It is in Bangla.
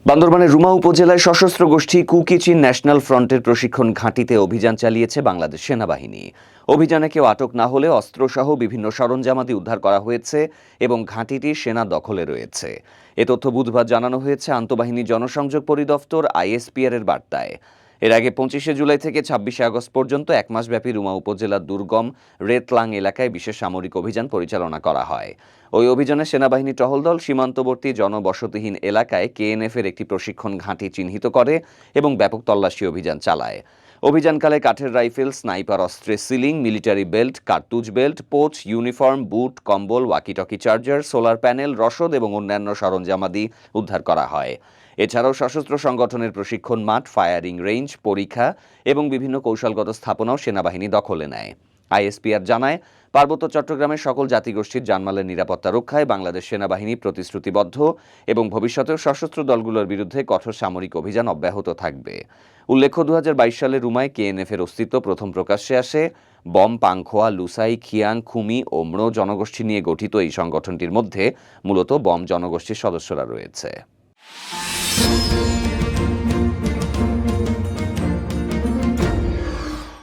বান্দরবানের রুমা উপজেলায় সশস্ত্র গোষ্ঠী কুকিচিন ন্যাশনাল ফ্রন্টের প্রশিক্ষণ ঘাঁটিতে অভিযান চালিয়েছে বাংলাদেশ সেনাবাহিনী। অভিযানে কেউ আটক না হলে অস্ত্রসহ বিভিন্ন সরঞ্জামাদি উদ্ধার করা হয়েছে এবং ঘাঁটিটি সেনা দখলে রয়েছে। এ তথ্য বুধবার জানানো হয়েছে আন্তঃবাহিনী জনসংযোগ পরিদপ্তর আইএসপিআর এর বার্তায়। এর আগে 25শে জুলাই থেকে 26শে আগস্ট পর্যন্ত এক মাসব্যাপী রুমা উপজেলার দুর্গম রেতলাং এলাকায় বিশেষ সামরিক অভিযান পরিচালনা করা হয়। ওই অভিযানে সেনাবাহিনী টহল দল সীমান্তবর্তী জনবসতিহীন এলাকায় কেএনএফ এর একটি প্রশিক্ষণ ঘাঁটি চিহ্নিত করে এবং ব্যাপক তল্লাশি অভিযান চালায়। অভিযানকালে কাঠের রাইফেল, স্নাইপার অস্ত্রের সিলিং, মিলিটারি বেল্ট, কার্তুজ বেল্ট, পোচ, ইউনিফর্ম, বুট, কম্বল, ওয়াকিটকি চার্জার, সোলার প্যানেল, রসদ এবং অন্যান্য সরঞ্জামাদি উদ্ধার করা হয়। এছাড়াও সশস্ত্র সংগঠনের প্রশিক্ষণ মাঠ, ফায়ারিং রেঞ্জ, পরীক্ষা এবং বিভিন্ন কৌশলগত স্থাপনাও সেনাবাহিনী দখলে নেয়। আইএসপিআর জানায়, পার্বত্য চট্টগ্রামের সকল জাতিগোষ্ঠীর জানমালের নিরাপত্তা রক্ষায় বাংলাদেশ সেনাবাহিনী প্রতিশ্রুতিবদ্ধ এবং ভবিষ্যতেও সশস্ত্র দলগুলোর বিরুদ্ধে কঠোর সামরিক অভিযান অব্যাহত থাকবে। উল্লেখ্য, 2022 সালে রুমায় কেএনএফ এর অস্তিত্ব প্রথম প্রকাশ্যে আসে। বম, পাংখোয়া, লুসাই, খিয়াং, খুমি ও ম্রো জনগোষ্ঠী নিয়ে গঠিত এই সংগঠনটির মধ্যে মূলত বম জনগোষ্ঠীর সদস্যরা রয়েছে।